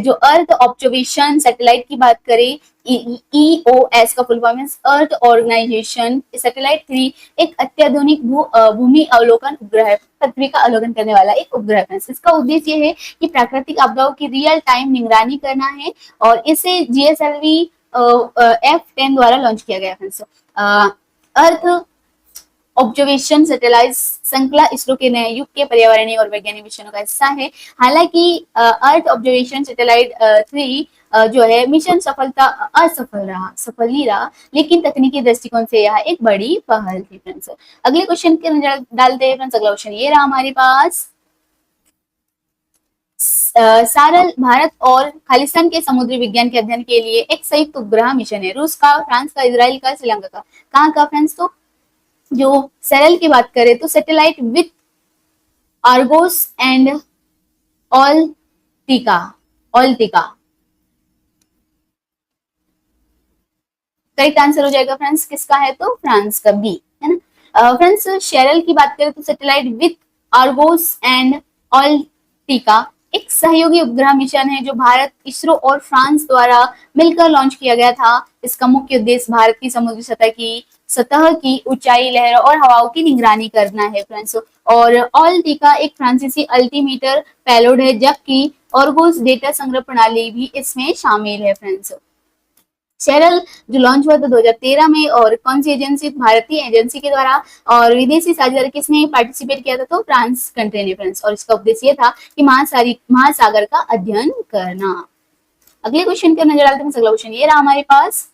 जो अर्थ ऑब्जर्वेशन सैटेलाइट की बात करें, EOS का फुल फॉर्म है अर्थ ऑर्गेनाइजेशन सैटेलाइट 3 एक अत्याधुनिक भूमि अवलोकन उपग्रह है, पृथ्वी का अवलोकन करने वाला एक उपग्रह है। इसका उद्देश्य ये है कि प्राकृतिक आपदाओं की रियल टाइम निगरानी करना है और इसे GSLV F10 द्वारा लॉन्च किया गया फ्रेंड्स। अर्थ ऑब्जर्वेशन सैटेलाइट श्रृंखला इसरो के नए युग के पर्यावरणीय और वैज्ञानिक मिशनों का हिस्सा है। हालांकि अर्थ ऑब्जर्वेशन सैटेलाइट 3 जो है मिशन सफल ही रहा, लेकिन तकनीकी दृष्टिकोण से यह एक बड़ी पहल थी फ्रेंड्स। अगले क्वेश्चन के नजर डालते हैं फ्रेंड्स। अगला क्वेश्चन ये रहा हमारे पास, सारल भारत और खालिस्तान के समुद्री विज्ञान के अध्ययन के लिए एक संयुक्त उपग्रह मिशन है। रूस का, फ्रांस का, इजराइल का, श्रीलंका का। कहाँ का फ्रेंड्स? तो जो सरल की बात करें तो satellite with Argos and AltiKa correct answer हो जाएगा फ्रेंड्स। किसका है? तो फ्रांस का, बी है ना। फ्रेंड्स शेरल की बात करें तो सैटेलाइट विथ आर्गोस एंड ऑल्टिका एक सहयोगी उपग्रह मिशन है जो भारत, इसरो और फ्रांस द्वारा मिलकर लॉन्च किया गया था। इसका मुख्य उद्देश्य भारत की समुद्री सतह की ऊंचाई, लहरों और हवाओं की निगरानी करना है फ्रेंड्स। और ऑल्टिका एक फ्रांसीसी अल्टीमीटर पेलोड है, जबकि ऑर्गोस डेटा संग्रह प्रणाली भी इसमें शामिल है फ्रेंड्स। शेरल जो लॉन्च हुआ था 2013 में, और कौन सी एजेंसी, भारतीय एजेंसी के द्वारा, और विदेशी साझेदार किसने पार्टिसिपेट किया था, तो फ्रांस कंट्री ने फ्रेंड्स। और इसका उद्देश्य ये था कि महासागर का अध्ययन करना। अगले क्वेश्चन की नजर डालते हैं। अगला क्वेश्चन ये रहा हमारे पास,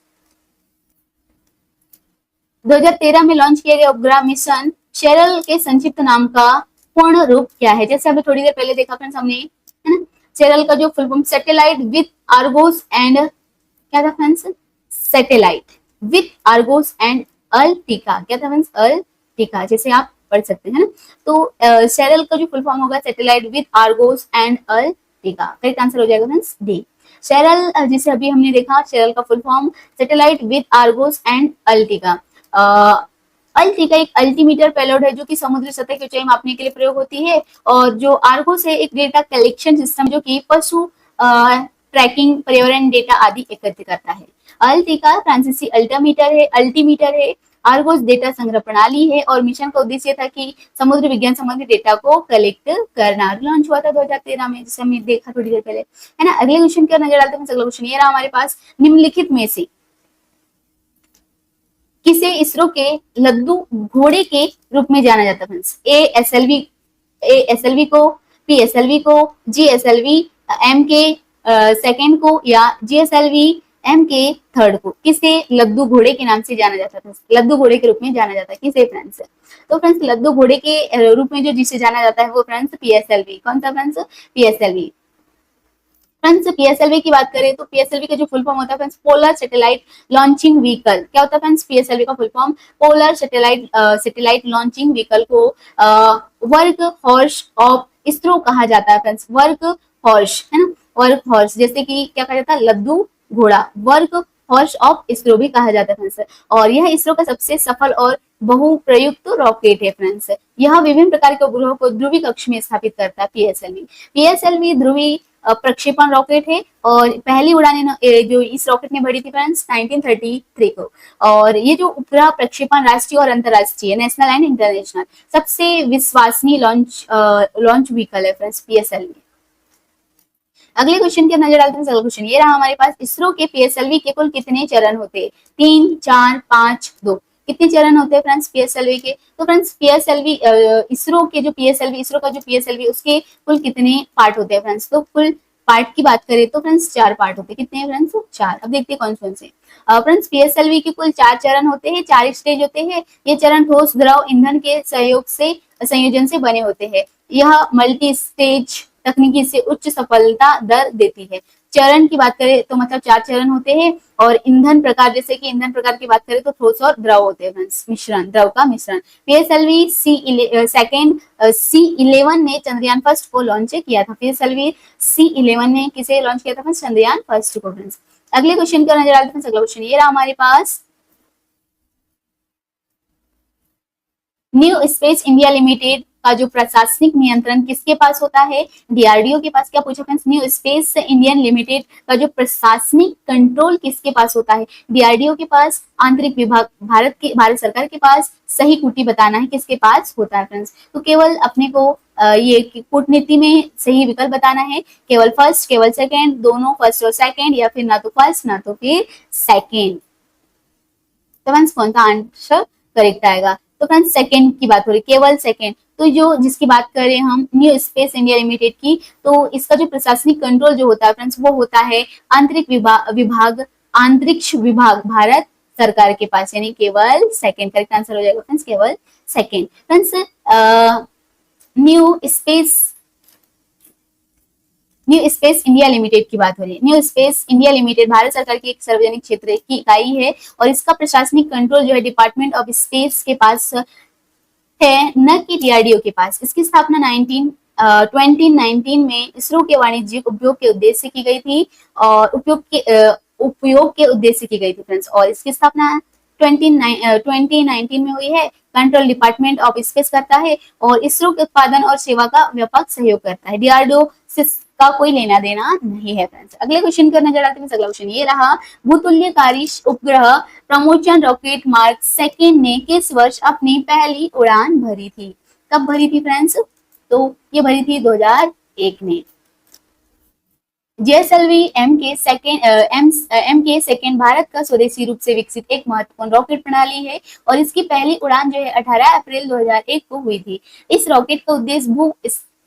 2013 में लॉन्च किया गया उपग्रह मिशन शेरल के संक्षिप्त नाम का पूर्ण रूप क्या है? जैसे हमने थोड़ी देर पहले देखा फ्रेंड्स, हमने, है ना, शेरल का जो full form satellite with Argos and, क्या था friends, satellite with Argos and Ertiga, क्या था फ्रेंड्स, अल्टिका, जैसे आप पढ़ सकते हैं ना। तो शेरल का जो फुल फॉर्म होगा satellite with Argos and Ertiga, correct answer हो जाएगा फ्रेंड्स डी। शेरल, जैसे अभी हमने देखा, शेरल का full form satellite with Argos and Ertiga. Ertiga एक अल्टीमीटर पेलोड है जो कि समुद्री सतह की ऊंचाई मापने के लिए प्रयोग होती है, और जो आर्गोस है एक डेटा कलेक्शन सिस्टम जो कि पशु ट्रैकिंग, पर्यावरण डेटा आदि एकत्र करता है। अल्टिका फ्रांसीसी अल्टीमीटर है। आर्गोस डेटा संग्रह प्रणाली है, और मिशन का उद्देश्य था कि समुद्र विज्ञान संबंधी डेटा को कलेक्ट करना। लॉन्च हुआ था 2013 में, जिसे हमने देखा थोड़ी देर पहले, है ना। अगले क्वेश्चन की नजर डालते हैं। अगला क्वेश्चन ये रहा हमारे पास, निम्नलिखित में से किसे इसरो के लद्दू घोड़े के रूप में जाना जाता है? ए एस एल वी को, पी एस एल वी को, G S L V M के सेकेंड को, या G S L V M के थर्ड को? किसे लद्दू घोड़े के नाम से जाना जाता था, लद्दू घोड़े के रूप में जाना जाता है किसे फ्रेंड्स? तो फ्रेंड्स लद्दू घोड़े के रूप में जो जिसे जाना जाता है वो friends P S L we. कौन सा friends? P S L we. Friends PSLV की बात करें तो पीएसएलवी का जो फुल फॉर्म होता है friends, polar satellite launching vehicle. क्या होता है फ्रेंड्स? पीएसएलवी का full form polar satellite launching vehicle को वर्क हॉर्स ऑफ इसरो कहा जाता है फ्रेंड्स। वर्क हॉर्स, है ना, वर्क हॉर्स, जैसे कि क्या कहा जाता है, लद्दू घोड़ा, वर्क हॉर्स ऑफ इसरो भी कहा जाता है फ्रेंड्स। और यह इसरो का सबसे सफल और बहुप्रयुक्त रॉकेट है फ्रेंड्स। यह विभिन्न प्रकार के उपग्रहों को ध्रुवीय कक्ष में स्थापित करता है पीएसएलवी। पीएसएलवी ध्रुवीय प्रक्षेपण रॉकेट है, और पहली उड़ानें जो इस रॉकेट ने भरी थी फ्रेंड्स 1933 को। और ये जो उपग्रह प्रक्षेपण राष्ट्रीय और अंतरराष्ट्रीय, नेशनल एंड इंटरनेशनल, सबसे विश्वसनीय लॉन्च व्हीकल है फ्रेंड्स पीएसएलवी। अगले क्वेश्चन की नजर डालते हैं। अगला क्वेश्चन ये रहा हमारे पास, इसरो के पीएसएलवी के कुल कितने चरण होते हैं? 3, 4, 5, 2? कितने चरण होते हैं फ्रेंड्स पीएसएलवी के? तो फ्रेंड्स पीएसएलवी, इसरो के जो पीएसएलवी, इसरो का जो पीएसएलवी, उसके कुल कितने पार्ट होते हैं फ्रेंड्स? तो कुल पार्ट की बात करें तो फ्रेंड्स 4 पार्ट होते हैं। कितने हैं फ्रेंड्स? 4। अब देखते हैं कौन कौन से। फ्रेंड्स पीएसएलवी के कुल 4 चरण होते हैं, 4 स्टेज होते हैं। ये चरण ठोस द्रव ईंधन के सहयोग से, संयोजन से बने होते हैं। यह मल्टी स्टेज तकनीकी से उच्च सफलता दर देती है। चरण की बात करें तो मतलब 4 चरण होते हैं, और ईंधन प्रकार, जैसे कि ईंधन प्रकार की बात करें तो ठोस और द्रव होते हैं फ्रेंड्स, मिश्रण, द्रव का मिश्रण। पीएसएलवी C11 ने चंद्रयान फर्स्ट को लॉन्च किया था। पीएसएलवी C11 ने किसे लॉन्च किया था फ्रेंड्स? चंद्रयान फर्स्ट को फ्रेंड्स। अगले क्वेश्चन का नजर डालते हैं। अगला क्वेश्चन ये रहा हमारे पास, न्यू स्पेस इंडिया लिमिटेड का जो प्रशासनिक नियंत्रण किसके पास होता है? डीआरडीओ के पास। क्या पूछा friends? New space Indian limited का जो प्रशासनिक कंट्रोल किसके पास होता है? डीआरडीओ के पास। आंतरिक विभाग भारत सरकार के पास। सही कुटी बताना है किसके पास होता है फ्रेंड्स? तो केवल अपने को ये कूटनीति में सही विकल्प बताना है, केवल फर्स्ट, केवल सेकेंड, दोनों फर्स्ट और सेकेंड, या फिर ना तो फर्स्ट ना तो फिर सेकेंड। तो फ्रेंड्स कौन सा आंसर करेक्ट आएगा? तो फ्रेंड्स सेकंड की बात हो रही, केवल सेकंड। तो जो जिसकी बात करें हम न्यू स्पेस इंडिया लिमिटेड की, तो इसका जो प्रशासनिक कंट्रोल जो होता है फ्रेंड्स, वो होता है अंतरिक्ष विभाग भारत सरकार के पास, यानी केवल सेकंड। करेक्ट आंसर हो जाएगा फ्रेंड्स केवल second. Friends new space India limited की बात हो रही है। New space India limited Bharat सरकार की एक सार्वजनिक क्षेत्र की इकाई है, और इसका प्रशासनिक कंट्रोल जो है डिपार्टमेंट ऑफ स्पेस के पास है, न कि डीआरडीओ के पास। इसकी स्थापना 2019 में इसरो के वाणिज्यिक उपयोग के उद्देश्य की गई थी, और उपयोग के उद्देश्य की गई थी फ्रेंड्स। और इसकी स्थापना 2019 में हुई है। कंट्रोल डिपार्टमेंट ऑफ स्पेस करता है, और इसरो के उत्पादन और सेवा का व्यापक सहयोग करता है। डीआरडीओ से का कोई लेना देना नहीं है फ्रेंड्स। अगले क्वेश्चन की नजर डालते हैं। अगला क्वेश्चन ये रहा, भूतुल्यकारी उपग्रह प्रमोचन रॉकेट मार्क सेकेंड ने किस वर्ष अपनी पहली उड़ान भरी थी? कब भरी थी फ्रेंड्स? तो ये भरी थी 2001 में। जीएसएलवी एम के सेकेंड भारत का स्वदेशी रूप से विकसित एक महत्वपूर्ण रॉकेट प्रणाली है और इसकी पहली उड़ान जो है 18 अप्रैल 2001 को हुई थी। इस रॉकेट का उद्देश्य भू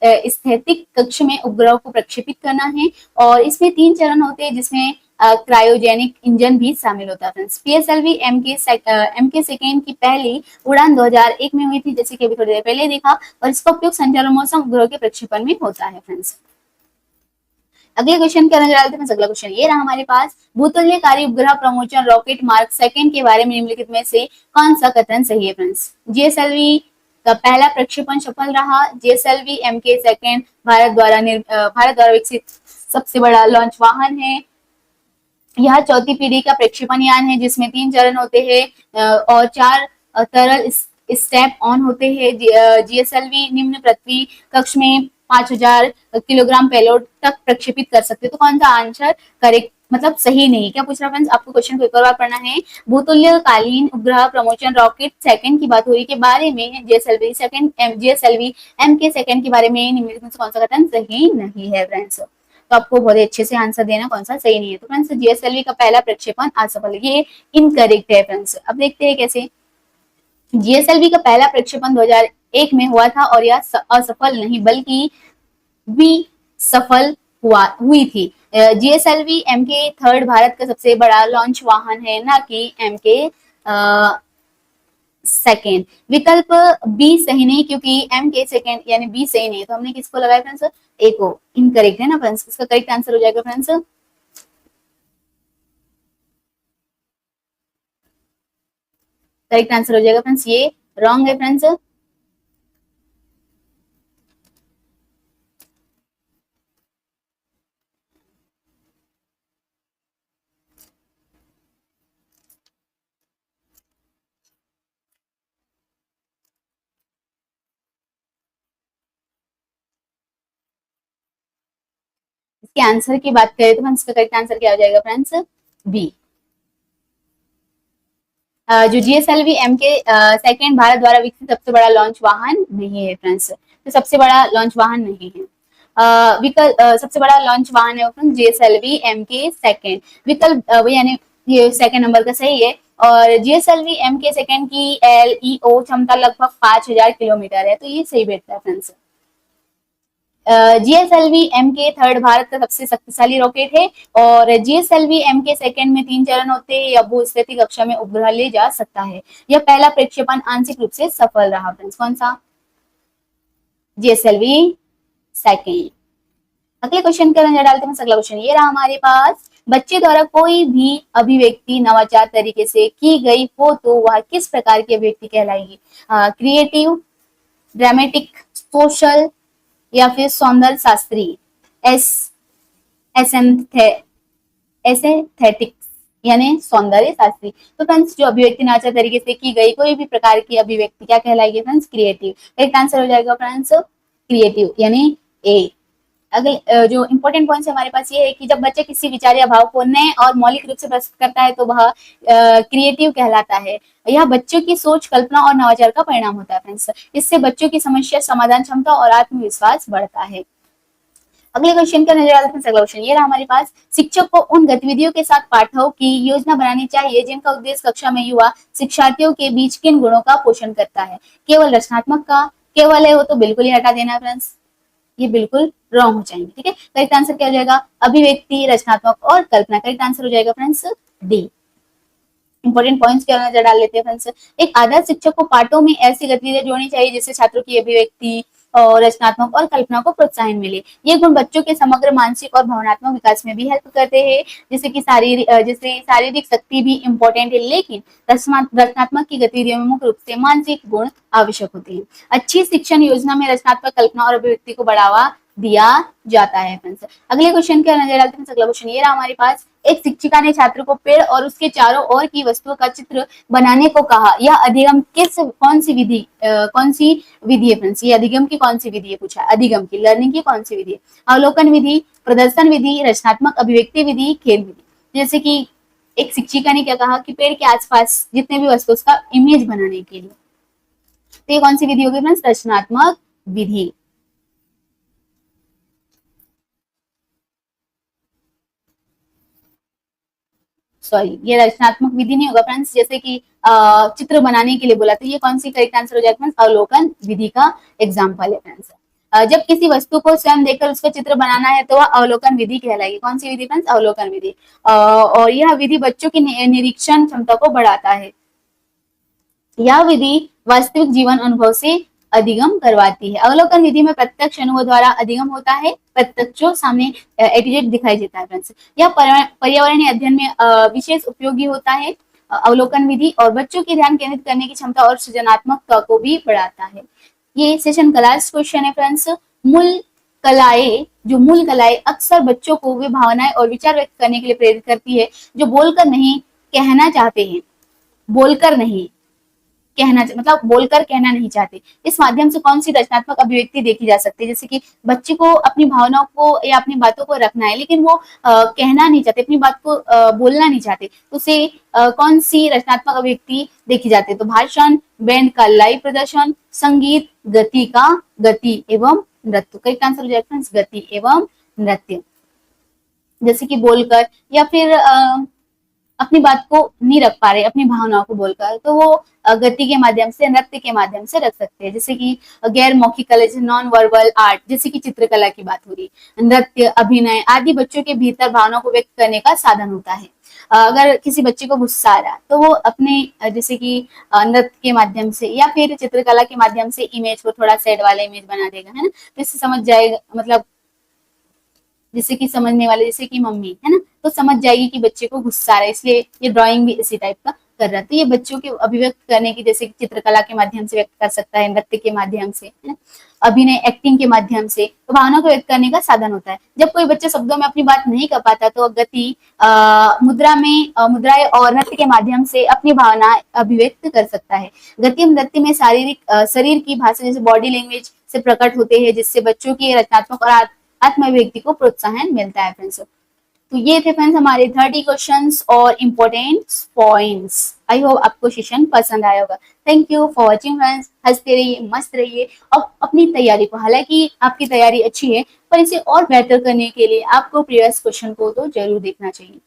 स्थैतिक कक्ष में उपग्रह को प्रक्षेपित करना है और इसमें 3 चरण होते हैं जिसमें क्रायोजेनिक इंजन भी शामिल होता है। फ्रेंड्स पीएसएलवी एम के सेकेंड की पहली उड़ान 2001 में हुई थी, जैसे कि अभी थोड़ी देर पहले देखा, और इसका उपयोग संचार और मौसम उपग्रह के प्रक्षेपण में होता है। फ्रेंड्स अगले क्वेश्चन के नजर डालते हैं। अगला क्वेश्चन ये रहा हमारे पास, भूतुल्यकारी उपग्रह प्रमोशन रॉकेट मार्क सेकंड के बारे में निम्नलिखित में से कौन सा कथन सही है? फ्रेंड्स जीएसएलवी का पहला प्रक्षेपण सफल रहा। जीएसएलवी एम के सेकेंड भारत द्वारा विकसित सबसे बड़ा लॉन्च वाहन है। यह चौथी पीढ़ी का प्रक्षेपण यान है जिसमें 3 चरण होते हैं और 4 तरल स्टेप ऑन होते हैं। जीएसएलवी निम्न पृथ्वी कक्ष में 5000 किलोग्राम पेलोड तक प्रक्षेपित कर सकते हैं। तो कौन सा आंसर करेक्ट, मतलब सही नहीं, क्या पूछ रहा फ्रेंड्स? आपको क्वेश्चन को एक और बार पढ़ना है। भूतुल्यकालीन उपग्रह प्रमोशन रॉकेट सेकंड की बात हो रही के बारे में जीएसएलवी एम के सेकंड के बारे में निम्नलिखित में से कौन सा कथन सही नहीं है? फ्रेंड्स तो आपको बहुत ही अच्छे से आंसर देना कौन सा सही नहीं है। तो फ्रेंड्स जीएसएलवी का पहला प्रक्षेपण असफल, ये इनकरेक्ट है। फ्रेंड्स अब देखते हैं कैसे। जीएसएलवी का पहला प्रक्षेपण 2001 में हुआ था और यह असफल नहीं बल्कि विसफल हुई थी। जीएसएलवी एम के थर्ड भारत का सबसे बड़ा लॉन्च वाहन है, ना कि एम के सेकेंड। विकल्प बी सही नहीं क्योंकि एम के सेकेंड यानी बी सही नहीं है, तो हमने किसको लगाया फ्रेंड्स? ए को। इनकरेक्ट है ना फ्रेंड्स, इसका करेक्ट आंसर हो जाएगा फ्रेंड्स करेक्ट आंसर हो जाएगा फ्रेंड्स ये रॉन्ग है फ्रेंड्स। इसके आंसर की बात करें तो इसका करेक्ट आंसर क्या हो जाएगा फ्रेंड्स? बी। जो जीएसएलवी एम के सेकेंड भारत द्वारा विकसित सबसे बड़ा लॉन्च वाहन नहीं है फ्रेंड्स, तो सबसे बड़ा लॉन्च वाहन नहीं है। विकल्प सबसे बड़ा लॉन्च वाहन है फ्रेंड्स जीएसएलवी एम के सेकेंड। विकल्प यानी ये सेकेंड नंबर का सही है। और जीएसएलवी एम के सेकेंड की एलईओ क्षमता लगभग 5000 किलोमीटर है, तो ये सही बैठता है फ्रेंड्स। जीएसएलवी एम के थर्ड भारत का सबसे शक्तिशाली रॉकेट है और जीएसएलवी एम के सेकेंड में 3 चरण होते हैं। यह भूस्थिति कक्षा में उपग्रह ले जा सकता है। यह पहला प्रक्षेपण आंशिक रूप से सफल रहा। फ्रेंड्स कौन सा? GSLV second. अगले क्वेश्चन का नजर डालते हैं। अगला क्वेश्चन ये रहा हमारे पास, बच्चे द्वारा कोई भी अभिव्यक्ति नवाचार तरीके से की गई हो तो वह किस प्रकार की अभिव्यक्ति कहलाएगी? क्रिएटिव, ड्रामेटिक, सोशल या फिर सौंदर्य शास्त्री, एस एस्थेटिक्स यानी सौंदर्य शास्त्री। तो फ्रेंड्स जो अभिव्यक्ति नाचा तरीके से की गई कोई भी प्रकार की अभिव्यक्ति क्या कहलाएगी फ्रेंड्स? क्रिएटिव। एक आंसर हो जाएगा फ्रेंड्स क्रिएटिव यानी ए। अगले जो इंपॉर्टेंट पॉइंट्स हमारे पास ये है कि जब बच्चे किसी विचार या भाव को नए और मौलिक रूप से प्रस्तुत करता है तो वह क्रिएटिव कहलाता है। यह बच्चों की सोच, कल्पना और नवाचार का परिणाम होता है फ्रेंड्स। इससे बच्चों की समस्या समाधान क्षमता और आत्मविश्वास बढ़ता है। अगले क्वेश्चन का नजर डालते हैं। अगला क्वेश्चन ये रहा हमारे पास, शिक्षक को उन गतिविधियों के साथ पाठों की योजना बनानी चाहिए जिनका उद्देश्य कक्षा में युवा शिक्षार्थियों के बीच किन गुणों का पोषण करता है? केवल रचनात्मक का? केवल है वो तो बिल्कुल ही हटा देना फ्रेंड्स, ये बिल्कुल रॉन्ग हो जाएंगे। ठीक है, करेक्ट आंसर क्या हो जाएगा? अभिव्यक्ति, रचनात्मक और कल्पना। करेक्ट आंसर हो जाएगा फ्रेंड्स डी। इंपॉर्टेंट पॉइंट्स क्या नजर डाल लेते हैं फ्रेंड्स। एक आदर्श शिक्षक को पाठों में ऐसी गतिविधियां जोड़नी चाहिए जिससे छात्रों की अभिव्यक्ति और रचनात्मक और कल्पना को प्रोत्साहन मिले। ये गुण बच्चों के समग्र मानसिक और भावनात्मक विकास में भी हेल्प करते हैं। जैसे शारीरिक शक्ति भी इम्पोर्टेंट है, लेकिन रचनात्मक की गतिविधियों में मुख्य रूप से मानसिक गुण आवश्यक होते हैं। अच्छी शिक्षण योजना में रचनात्मक, कल्पना और अभिव्यक्ति को बढ़ावा दिया जाता है फ्रेंड्स। अगले क्वेश्चन का नजर डालते हैं। अगला क्वेश्चन ये रहा हमारे पास, एक शिक्षिका ने छात्र को पेड़ और उसके चारों ओर की वस्तुओं का चित्र बनाने को कहा। यह अधिगम कौन सी विधि है फ्रेंड्स? ये अधिगम की कौन सी विधि है पूछा? अधिगम की, लर्निंग की कौन सी विधि है? अवलोकन विधि, प्रदर्शन विधि, रचनात्मक अभिव्यक्ति विधि, खेल विधि। जैसे कि एक शिक्षिका ने क्या कहा कि पेड़ के आसपास जितने भी वस्तु उसका इमेज बनाने के लिए, तो ये कौन सी विधि होगी फ्रेंड्स? रचनात्मक विधि। सॉरी, ये रचनात्मक विधि नहीं होगा फ्रेंड्स, जैसे कि चित्र बनाने के लिए बोला, तो ये कौन सी करेक्ट आंसर हो जाएगा फ्रेंड्स, अवलोकन विधि का एग्जाम्पल है फ्रेंड्स। जब किसी वस्तु को स्वयं देखकर उसका चित्र बनाना है तो वह अवलोकन विधि कहलाएगी। कौन सी विधि फ्रेंड्स, अवलोकन विधि। और यह विधि बच्चों की निरीक्षण क्षमता को बढ़ाता है। यह विधि वास्तविक जीवन अनुभव से अधिगम करवाती है। अवलोकन विधि में प्रत्यक्ष अनुभव द्वारा अधिगम होता है, प्रत्यक्ष सामने एटीजेट दिखाई देता है फ्रेंड्स। यह पर्यावरणीय अध्ययन में विशेष उपयोगी होता है अवलोकन विधि, और बच्चों की ध्यान केंद्रित करने की क्षमता और सृजनात्मकता को भी बढ़ाता है। ये सेशन का लास्ट क्वेश्चन है फ्रेंड्स। मूल कलाएं, जो मूल कलाएं अक्सर बच्चों को वे भावनाएं और विचार व्यक्त करने के लिए प्रेरित करती है जो बोलकर नहीं कहना चाहते हैं। बोलकर नहीं कहना, मतलब बोलकर कहना नहीं चाहते। इस माध्यम से कौन सी रचनात्मक अभिव्यक्ति देखी जा सकती है, जैसे कि बच्चे को अपनी भावनाओं को या अपनी बातों को रखना है, लेकिन वो कहना नहीं चाहते, अपनी बात को बोलना नहीं चाहते, तो उसे कौन सी रचनात्मक अभिव्यक्ति देखी जाती है? तो भाषण, बैंड का लाइव प्रदर्शन, संगीत, गति का गति एवं नृत्य। करेक्ट आंसर हो जाएगा फ्रेंड्स, गति एवं नृत्य। जैसे कि बोलकर, या फिर अपनी बात को नहीं रख पा रहे, अपनी भावनाओं को बोलकर, तो वो गति के माध्यम से, नृत्य के माध्यम से रख सकते हैं। जैसे कि गैर मौखिक कला, जैसे नॉन वर्बल आर्ट, जैसे कि चित्रकला की बात हो रही, नृत्य, अभिनय आदि बच्चों के भीतर भावनाओं को व्यक्त करने का साधन होता है। अगर किसी बच्चे को गुस्सा आ रहा है तो वो अपने जैसे कि नृत्य के माध्यम से या फिर चित्रकला के माध्यम से इमेज को थोड़ा सैड वाला इमेज बना देगा, है ना, तो इससे समझ जाएगा, मतलब जैसे कि समझने वाले, जैसे कि मम्मी है ना, तो समझ जाएगी कि बच्चे को गुस्सा आ रहा है, इसलिए ये ड्राइंग भी इसी टाइप का कर रहा है। तो ये बच्चों के अभिव्यक्त करने की, जैसे कि चित्रकला के माध्यम से व्यक्त कर सकता है, नृत्य के माध्यम से, है ना, अभिनय एक्टिंग के माध्यम से, तो भावना को व्यक्त करने का साधन होता है। जब कोई बच्चा शब्दों में अपनी बात नहीं कर पाता तो गति, मुद्राएं और नृत्य के माध्यम से अपनी भावना अभिव्यक्त कर सकता है। गति नृत्य में शारीरिक शरीर की भाषा जैसे बॉडी लैंग्वेज से प्रकट होते हैं, जिससे बच्चों की रचनात्मक और आत्म अभिव्यक्ति को प्रोत्साहन मिलता है फ्रेंड्स। तो ये थे फ्रेंड्स हमारे 30 क्वेश्चंस और इम्पोर्टेंट पॉइंट्स। आई होप आपको सेशन पसंद आया होगा। Thank you for watching friends. हंसते रहिए, मस्त रहिए और अपनी तैयारी को, हालांकि आपकी तैयारी अच्छी है पर इसे और बेहतर करने के लिए आपको प्रीवियस क्वेश्चन को तो जरूर देखना चाहिए।